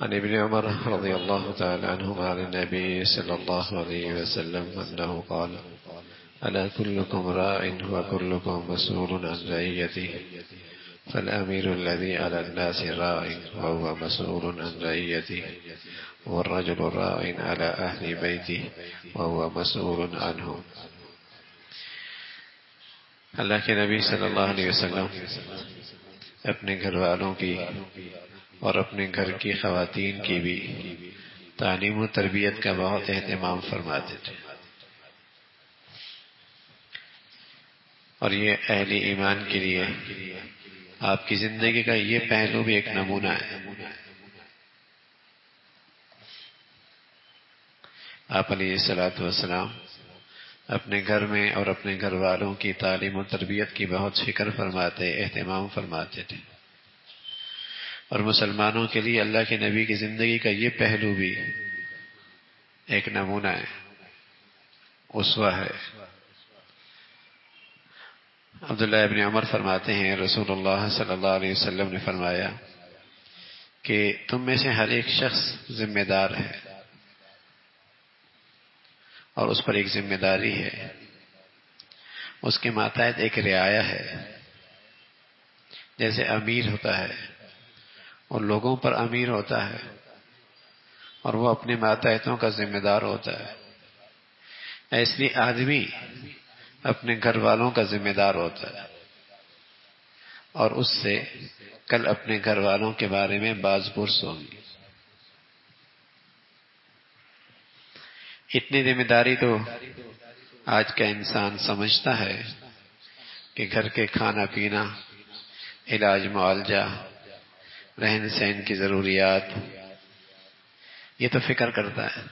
عن ابن عمر رضي الله تعالى عنهما عن النبي صلى الله عليه وسلم أنه قال: ألا كلكم راع وكلكم مسؤول عن رعيته، فالأمير الذي على الناس راع وهو مسؤول عن رعيته، والرجل راع على أهل بيته وهو مسؤول عنهم۔ اللہ کے نبی صلی اللہ علیہ وسلم اپنے گھر والوں کی اور اپنے گھر کی خواتین کی بھی تعلیم و تربیت کا بہت اہتمام فرماتے تھے، اور یہ اہل ایمان کے لیے آپ کی زندگی کا یہ پہلو بھی ایک نمونہ ہے۔ آپ علیہ الصلوۃ والسلام اپنے گھر میں اور اپنے گھر والوں کی تعلیم و تربیت کی بہت فکر فرماتے، اہتمام فرماتے تھے، اور مسلمانوں کے لیے اللہ کے نبی کی زندگی کا یہ پہلو بھی ایک نمونہ ہے، اسوہ ہے۔ عبداللہ ابن عمر فرماتے ہیں رسول اللہ صلی اللہ علیہ وسلم نے فرمایا کہ تم میں سے ہر ایک شخص ذمہ دار ہے، اور اس پر ایک ذمہ داری ہے، اس کے ماتحت ایک رعایا ہے۔ جیسے امیر ہوتا ہے اور لوگوں پر امیر ہوتا ہے، اور وہ اپنے ماتحتوں کا ذمہ دار ہوتا ہے، اس لیے آدمی اپنے گھر والوں کا ذمہ دار ہوتا ہے، اور اس سے کل اپنے گھر والوں کے بارے میں باز پرس ہوگی۔ اتنی ذمہ داری تو آج کا انسان سمجھتا ہے کہ گھر کے کھانا پینا، علاج معالجہ، رہن سہن کی ضروریات، یہ تو فکر کرتا ہے،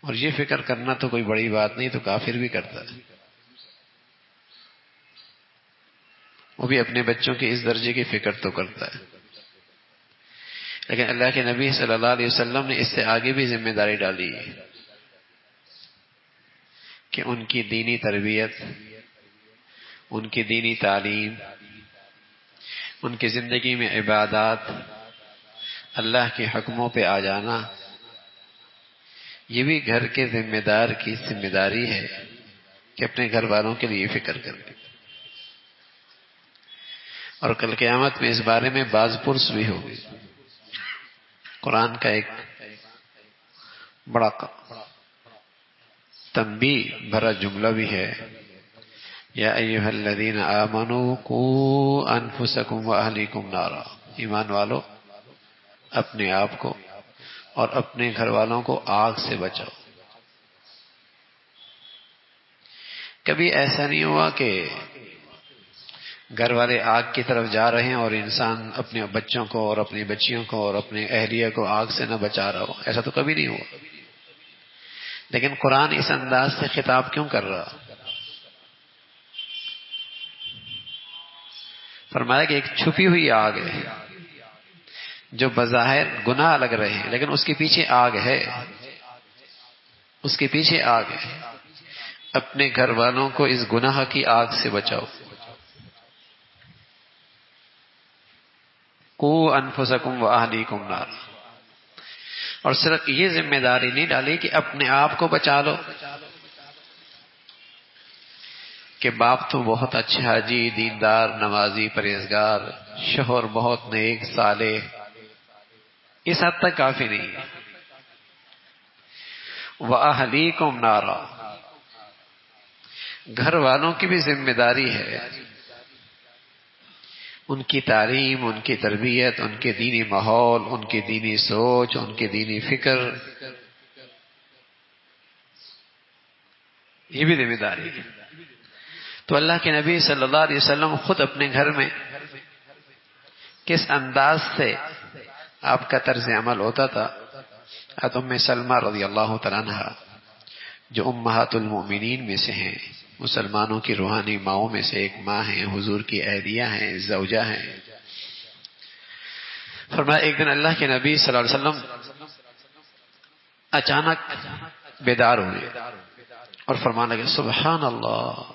اور یہ فکر کرنا تو کوئی بڑی بات نہیں، تو کافر بھی کرتا ہے۔ وہ بھی اپنے بچوں کی اس درجے کی فکر تو کرتا ہے، لیکن اللہ کے نبی صلی اللہ علیہ وسلم نے اس سے آگے بھی ذمہ داری ڈالی ہے کہ ان کی دینی تربیت، ان کی دینی تعلیم، ان کی زندگی میں عبادات، اللہ کے حکموں پہ آ جانا، یہ بھی گھر کے ذمہ دار کی ذمہ داری ہے کہ اپنے گھر والوں کے لیے فکر کرے، اور کل قیامت میں اس بارے میں باز پرس بھی ہوگی۔ قرآن کا ایک بڑا تنبیہ بھرا جملہ بھی ہے، یا ایھا الذین آمنوا قوا انفسکم واہلیکم نارا، ایمان والو اپنے آپ کو اور اپنے گھر والوں کو آگ سے بچاؤ۔ کبھی ایسا نہیں ہوا کہ گھر والے آگ کی طرف جا رہے ہیں اور انسان اپنے بچوں کو اور اپنی بچیوں کو اور اپنے اہلیہ کو آگ سے نہ بچا رہا ہو، ایسا تو کبھی نہیں ہوا۔ لیکن قرآن اس انداز سے خطاب کیوں کر رہا؟ فرمایا کہ ایک چھپی ہوئی آگ ہے جو بظاہر گناہ لگ رہے ہیں، لیکن اس کے پیچھے آگ ہے، اس کے پیچھے آگ ہے۔ اپنے گھر والوں کو اس گناہ کی آگ سے بچاؤ۔ قوا انفسکم واہلیکم نارا، اور صرف یہ ذمہ داری نہیں ڈالی کہ اپنے آپ کو بچا لو، کہ باپ تو بہت اچھا جی، دیندار، نمازی، پرہیزگار، شوہر بہت نیک، صالح، اس حد تک کافی نہیں۔ وَأَهْلِيكُمْ نَارًا، گھر والوں کی بھی ذمہ داری ہے، ان کی تعلیم، ان کی تربیت، ان کے دینی ماحول، ان کی دینی سوچ، ان کی دینی فکر، یہ بھی ذمہ داری ہے۔ تو اللہ کے نبی صلی اللہ علیہ وسلم خود اپنے گھر میں کس انداز سے آپ کا طرز عمل ہوتا تھا؟ ام سلمہ رضی اللہ تعالیٰ عنہ، جو امہات المؤمنین میں سے ہیں، مسلمانوں کی روحانی ماؤں میں سے ایک ماں ہیں، حضور کی اہلیہ ہیں، زوجہ ہیں، فرمایا ایک دن اللہ کے نبی صلی اللہ علیہ وسلم اچانک بیدار ہوئے اور فرمانے لگے سبحان اللہ،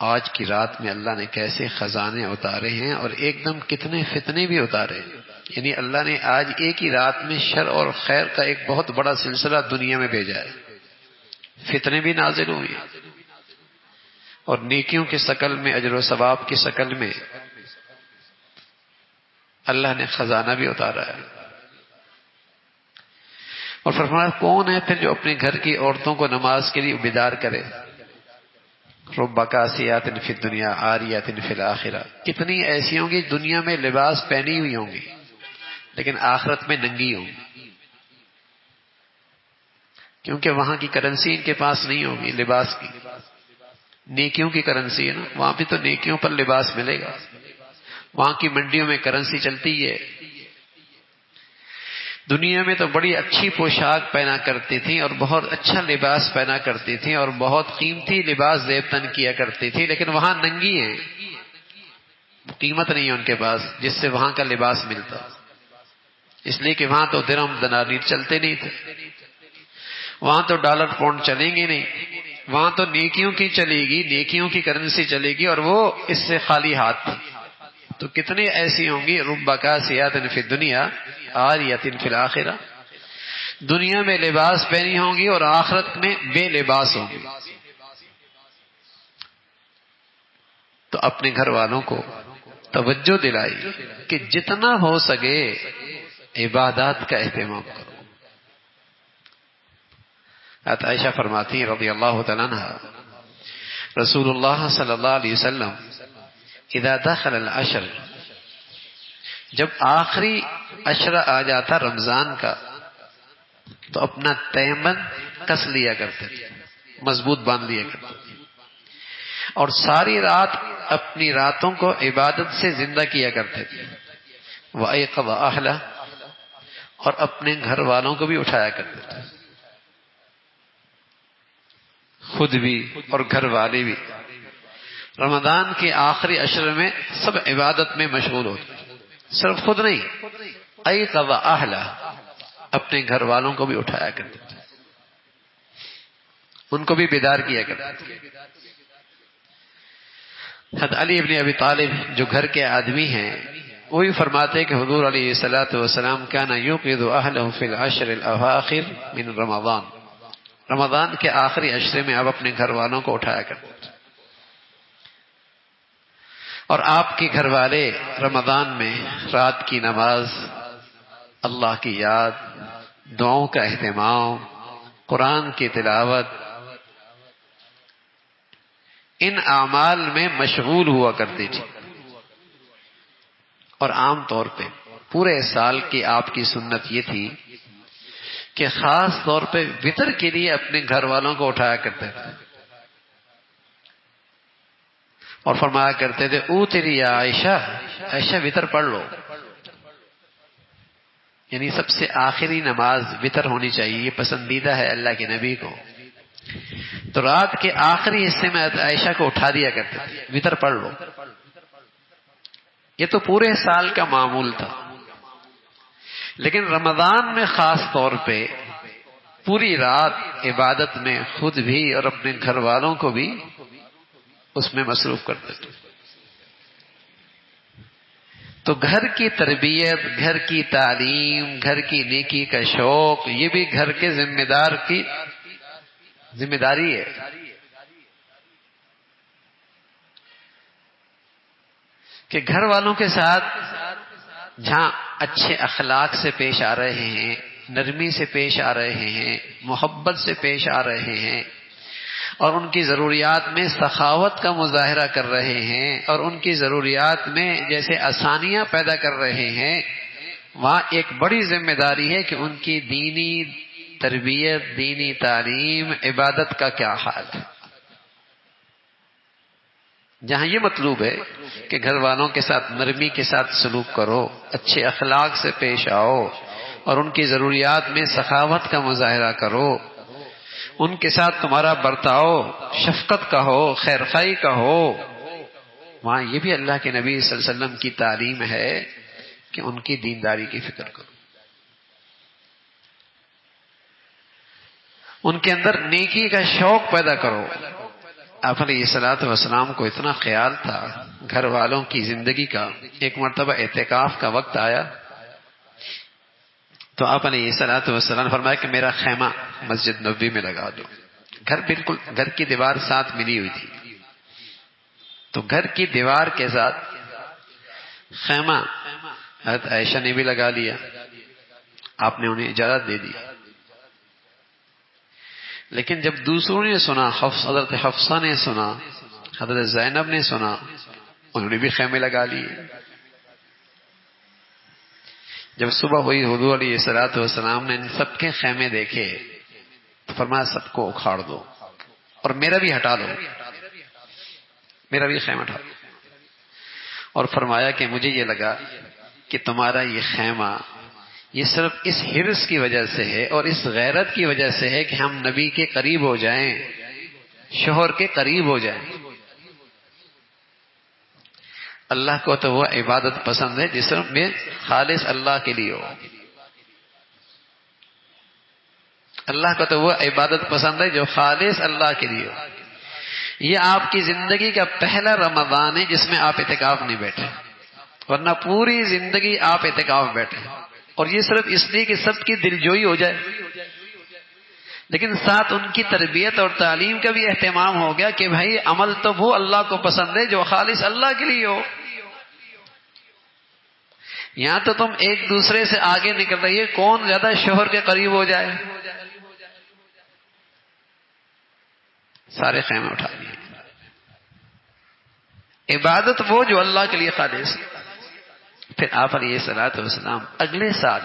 آج کی رات میں اللہ نے کیسے خزانے اتارے ہیں، اور ایک دم کتنے فتنے بھی اتارے ہیں۔ یعنی اللہ نے آج ایک ہی رات میں شر اور خیر کا ایک بہت بڑا سلسلہ دنیا میں بھیجا ہے. فتنے بھی نازل ہوئے اور نیکیوں کی شکل میں، اجر و ثواب کی شکل میں اللہ نے خزانہ بھی اتارا ہے. اور فرمایا کون ہے پھر جو اپنے گھر کی عورتوں کو نماز کے لیے بیدار کرے؟ رب کاسیات فی الدنیا عاریات فی الآخرہ. کتنی ایسی ہوں گی دنیا میں لباس پہنی ہوئی ہوں گی لیکن آخرت میں ننگی ہوں گی، کیونکہ وہاں کی کرنسی ان کے پاس نہیں ہوگی لباس کی. نیکیوں کی کرنسی ہے نا، وہاں بھی تو نیکیوں پر لباس ملے گا. وہاں کی منڈیوں میں کرنسی چلتی ہے. دنیا میں تو بڑی اچھی پوشاک پہنا کرتی تھیں اور بہت اچھا لباس پہنا کرتی تھیں اور بہت قیمتی لباس زیب تن کیا کرتی تھی، لیکن وہاں ننگی ہیں، قیمت نہیں ہے ان کے پاس جس سے وہاں کا لباس ملتا. اس لیے کہ وہاں تو درہم دنانیر چلتے نہیں تھے، وہاں تو ڈالر پاؤنڈ چلیں گے نہیں، وہاں تو نیکیوں کی چلے گی، نیکیوں کی کرنسی چلے گی اور وہ اس سے خالی ہاتھ تھی. تو کتنی ایسی ہوں گی رب کاسیات فی الدنیا عاریات فی الآخرہ، دنیا میں لباس پہنی ہوں گی اور آخرت میں بے لباس ہوں گی. تو اپنے گھر والوں کو توجہ دلائی کہ جتنا ہو سکے عبادات کا اہتمام کرو. عائشہ فرماتی ہیں رضی اللہ تعالیٰ عنہ، رسول اللہ صلی اللہ علیہ وسلم اذا دخل العشر، جب آخری عشرہ آ جاتا رمضان کا تو اپنا تیمن کس لیا کرتے تھے، مضبوط باندھ لیا کرتے تھے، اور ساری رات اپنی راتوں کو عبادت سے زندہ کیا کرتے تھے. وَأَيْقَظَ أَهْلَهُ، اور اپنے گھر والوں کو بھی اٹھایا کرتے تھے، خود بھی اور گھر والے بھی. رمضان کے آخری عشر میں سب عبادت میں مشغول ہوتے، صرف خود نہیں، ایقظ اہلہ، اپنے گھر والوں کو بھی اٹھایا کرتے تھے، ان کو بھی بیدار کیا کرتے تھے. حضرت علی ابن ابی طالب جو گھر کے آدمی ہیں وہی فرماتے کہ حضور علیہ الصلوۃ والسلام کان یوقظ اہلہ فی العشر الاواخر من رمضان، رمضان کے آخری عشرے میں آپ اپنے گھر والوں کو اٹھایا کرتے تھے. اور آپ کے گھر والے رمضان میں رات کی نماز، اللہ کی یاد، دعاؤں کا اہتمام، قرآن کی تلاوت، ان اعمال میں مشغول ہوا کرتی تھی. اور عام طور پہ پورے سال کی آپ کی سنت یہ تھی کہ خاص طور پہ وتر کے لیے اپنے گھر والوں کو اٹھایا کرتے تھے اور فرمایا کرتے تھے اوتری یا عائشہ، عائشہ وتر پڑھ لو. یعنی سب سے آخری نماز وتر ہونی چاہیے، یہ پسندیدہ ہے اللہ کے نبی کو. تو رات کے آخری حصے میں عائشہ کو اٹھا دیا کرتے تھے، وتر پڑھ لو. یہ تو پورے سال کا معمول تھا، لیکن رمضان میں خاص طور پہ پوری رات عبادت میں خود بھی اور اپنے گھر والوں کو بھی اس میں مصروف کرتے تھے. تو گھر کی تربیت، گھر کی تعلیم، گھر کی نیکی کا شوق، یہ بھی گھر کے ذمہ دار کی ذمہ داری ہے. کہ گھر والوں کے ساتھ جہاں اچھے اخلاق سے پیش آ رہے ہیں، نرمی سے پیش آ رہے ہیں، محبت سے پیش آ رہے ہیں، اور ان کی ضروریات میں سخاوت کا مظاہرہ کر رہے ہیں اور ان کی ضروریات میں جیسے آسانیاں پیدا کر رہے ہیں، وہاں ایک بڑی ذمہ داری ہے کہ ان کی دینی تربیت، دینی تعلیم، عبادت کا کیا حال ہے. جہاں یہ مطلوب ہے کہ گھر والوں کے ساتھ نرمی کے ساتھ سلوک کرو، اچھے اخلاق سے پیش آؤ اور ان کی ضروریات میں سخاوت کا مظاہرہ کرو، ان کے ساتھ تمہارا برتاؤ شفقت کا ہو، خیرخواہی کا ہو، وہاں یہ بھی اللہ کے نبی صلی اللہ علیہ وسلم کی تعلیم ہے کہ ان کی دینداری کی فکر کرو، ان کے اندر نیکی کا شوق پیدا کرو. آپ علیہ الصلوۃ والسلام کو اتنا خیال تھا گھر والوں کی زندگی کا. ایک مرتبہ اعتکاف کا وقت آیا تو آپ علیہ الصلوۃ والسلام نے فرمایا کہ میرا خیمہ مسجد نبوی میں لگا دو. گھر بالکل گھر کی دیوار ساتھ ملی ہوئی تھی، تو گھر کی دیوار کے ساتھ خیمہ حضرت عائشہ نے بھی لگا لیا. آپ نے انہیں اجازت دے دی. لیکن جب دوسروں نے سنا، حضرت حفصہ نے سنا، حضرت زینب نے سنا، انہوں نے بھی خیمے لگا لیے. جب صبح ہوئی حضور علیہ الصلوۃ والسلام نے ان سب کے خیمے دیکھے تو فرمایا سب کو اکھاڑ دو اور میرا بھی ہٹا دو، میرا بھی خیمہ ہٹا دو. اور فرمایا کہ مجھے یہ لگا کہ تمہارا یہ خیمہ یہ صرف اس حرص کی وجہ سے ہے اور اس غیرت کی وجہ سے ہے کہ ہم نبی کے قریب ہو جائیں، شوہر کے قریب ہو جائیں. اللہ کو تو وہ عبادت پسند ہے جس میں خالص اللہ کے لیے ہو. اللہ کو تو وہ عبادت پسند ہے جو خالص اللہ کے لیے ہو. یہ آپ کی زندگی کا پہلا رمضان ہے جس میں آپ اعتکاف نہیں بیٹھے، ورنہ پوری زندگی آپ اعتکاف بیٹھے. اور یہ صرف اس لیے کہ سب کی دلجوئی ہو جائے، لیکن ساتھ ان کی تربیت اور تعلیم کا بھی اہتمام ہو گیا کہ بھائی عمل تو وہ اللہ کو پسند ہے جو خالص اللہ کے لیے ہو. یہاں تو تم ایک دوسرے سے آگے نکل رہی ہے کون زیادہ شوہر کے قریب ہو جائے. سارے خیمے اٹھا لیے. عبادت وہ جو اللہ کے لیے خالص ہے. پھر آپ علیہ الصلوۃ والسلام اگلے سال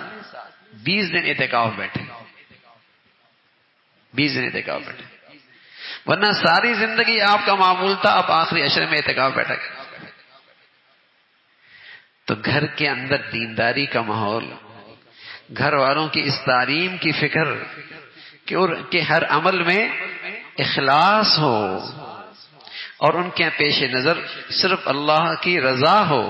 20 دن اعتکاف بیٹھے. 20 دن اعتکاف بیٹھے، ورنہ ساری زندگی آپ کا معمول تھا آپ آخری عشرے میں اعتکاف بیٹھا گئے. تو گھر کے اندر دینداری کا ماحول، گھر والوں کی اس تعلیم کی فکر کہ ہر عمل میں اخلاص ہو اور ان کے پیش نظر صرف اللہ کی رضا ہو،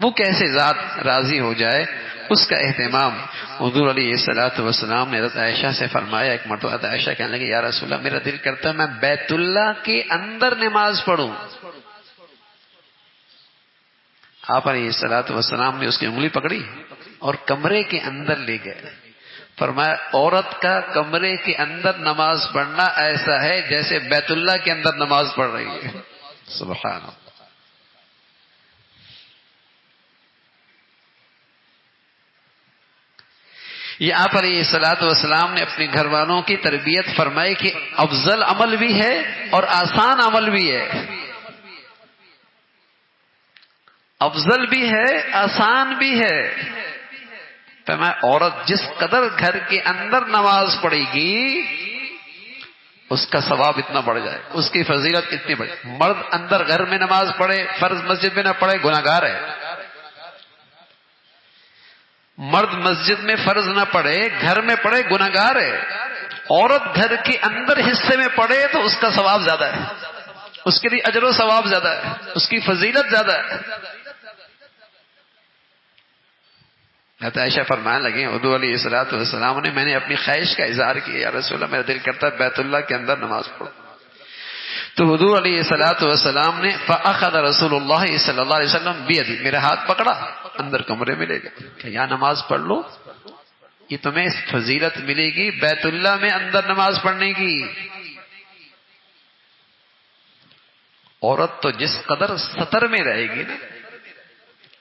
وہ کیسے ذات راضی ہو جائے، اس کا اہتمام حضور علیہ الصلوۃ والسلام نے حضرت عائشہ سے فرمایا. ایک مرتبہ حضرت عائشہ کہنے لگی یا رسول اللہ میرا دل کرتا ہے میں بیت اللہ کے اندر نماز پڑھوں. آپ علیہ الصلوۃ والسلام نے اس کی انگلی پکڑی اور کمرے کے اندر لے گئے. فرمایا عورت کا کمرے کے اندر نماز پڑھنا ایسا ہے جیسے بیت اللہ کے اندر نماز پڑھ رہی ہے. سبحان اللہ. یہ آپ علیہ الصلوۃ والسلام نے اپنے گھر والوں کی تربیت فرمائی کہ افضل عمل بھی ہے اور آسان عمل بھی ہے. افضل بھی ہے آسان بھی ہے. فرمایا عورت جس قدر گھر کے اندر نماز پڑھے گی اس کا ثواب اتنا بڑھ جائے، اس کی فضیلت اتنی بڑھے. مرد اندر گھر میں نماز پڑھے، فرض مسجد میں نہ پڑھے، گناہگار ہے. مرد مسجد میں فرض نہ پڑھے، گھر میں پڑھے، گناہگار ہے. عورت گھر کے اندر حصے میں پڑھے تو اس کا ثواب زیادہ ہے، اس کے لیے اجر و ثواب زیادہ ہے، اس کی فضیلت زیادہ ہے. حضرت عائشہ فرمانے لگے حضور علیہ الصلوۃ والسلام نے میں نے اپنی خواہش کا اظہار کیا یا رسول اللہ میرا دل کرتا ہے بیت اللہ کے اندر نماز پڑھوں. تو حضور علیہ الصلوۃ والسلام نے فاخذ رسول اللہ صلی اللہ علیہ وسلم بیدی میرا ہاتھ پکڑا اندر کمرے میں لے گئے کہ یہاں نماز پڑھ لو، یہ تمہیں فضیلت ملے گی بیت اللہ میں اندر نماز پڑھنے کی. عورت تو جس قدر سطر میں رہے گی نا،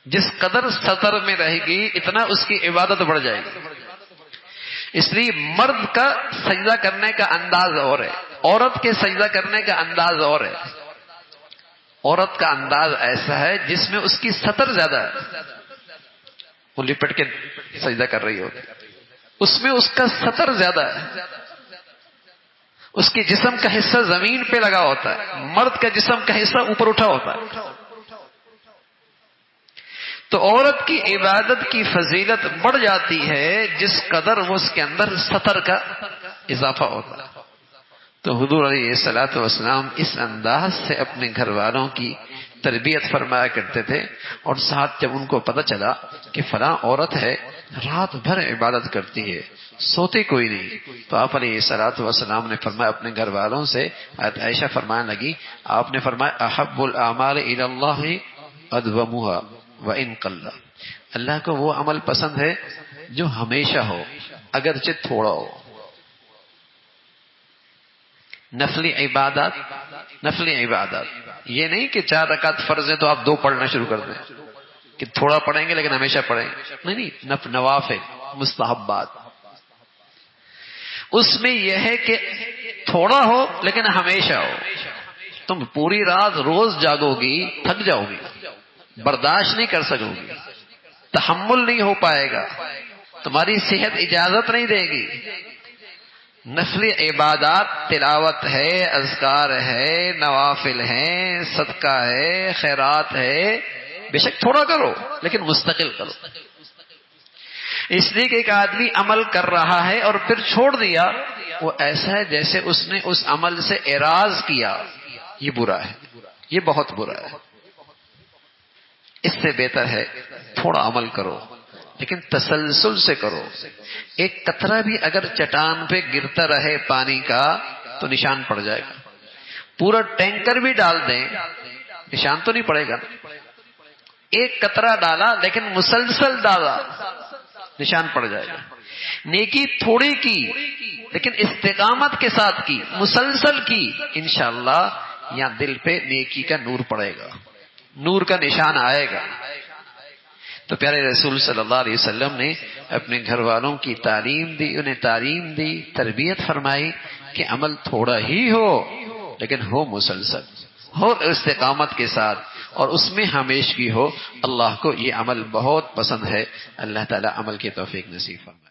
جس قدر سطر میں رہے گی اتنا اس کی عبادت بڑھ جائے گی. اس لیے مرد کا سجدہ کرنے کا انداز اور ہے، عورت کے سجدہ کرنے کا انداز اور ہے. عورت کا انداز ایسا ہے جس میں اس کی سطر زیادہ ہے، وہ لپٹ کے سجدہ کر رہی ہوتی، اس میں اس کا سطر زیادہ ہے، اس کے جسم کا حصہ زمین پہ لگا ہوتا ہے، مرد کا جسم کا حصہ اوپر اٹھا ہوتا ہے. تو عورت کی عبادت کی فضیلت بڑھ جاتی ہے جس قدر وہ اس کے اندر سطر کا اضافہ ہوتا ہے. تو حضور علیہ الصلوۃ والسلام اس انداز سے اپنے گھر والوں کی تربیت فرمایا کرتے تھے. اور ساتھ جب ان کو پتہ چلا کہ فلاں عورت ہے رات بھر عبادت کرتی ہے سوتے کوئی نہیں، تو آپ علیہ الصلوۃ والسلام نے فرمایا اپنے گھر والوں سے، عائشہ فرمانے لگی آپ نے فرمایا احب الاعمال الی اللہ ادومها وان قل، اللہ کو وہ عمل پسند ہے جو ہمیشہ ہو اگرچہ تھوڑا ہو. نفلی عبادات یہ نہیں کہ 4 رکعت فرض ہے تو آپ 2 پڑھنا شروع کر دیں کہ تھوڑا پڑھیں گے لیکن ہمیشہ پڑھیں گے. نہیں, نوافل مستحبات اس میں یہ ہے کہ تھوڑا ہو لیکن ہمیشہ ہو. تم پوری رات روز جاگو گی, تھک جاؤ گی, برداشت نہیں کر سکو گی, تحمل نہیں ہو پائے گا, تمہاری صحت اجازت نہیں دے گی. نفلی عبادات تلاوت ہے, اذکار ہے, نوافل ہیں, صدقہ ہے, خیرات ہے, بے شک تھوڑا کرو لیکن مستقل کرو. اس لیے کہ ایک آدمی عمل کر رہا ہے اور پھر چھوڑ دیا, وہ ایسا ہے جیسے اس نے اس عمل سے اعراض کیا. یہ برا ہے, یہ بہت برا ہے. اس سے بہتر ہے تھوڑا عمل کرو لیکن تسلسل سے کرو. ایک قطرہ بھی اگر چٹان پہ گرتا رہے پانی کا تو نشان پڑ جائے گا. پورا ٹینکر بھی ڈال دیں نشان تو نہیں پڑے گا. ایک قطرہ ڈالا لیکن مسلسل ڈالا, نشان پڑ جائے گا. نیکی تھوڑی کی لیکن استقامت کے ساتھ کی, مسلسل کی, انشاءاللہ یہاں دل پہ نیکی کا نور پڑے گا, نور کا نشان آئے گا. تو پیارے رسول صلی اللہ علیہ وسلم نے اپنے گھر والوں کی تعلیم دی, انہیں تعلیم دی, تربیت فرمائی کہ عمل تھوڑا ہی ہو لیکن ہو مسلسل, ہو استقامت کے ساتھ, اور اس میں ہمیشگی ہو. اللہ کو یہ عمل بہت پسند ہے. اللہ تعالی عمل کی توفیق نصیب فرمائے.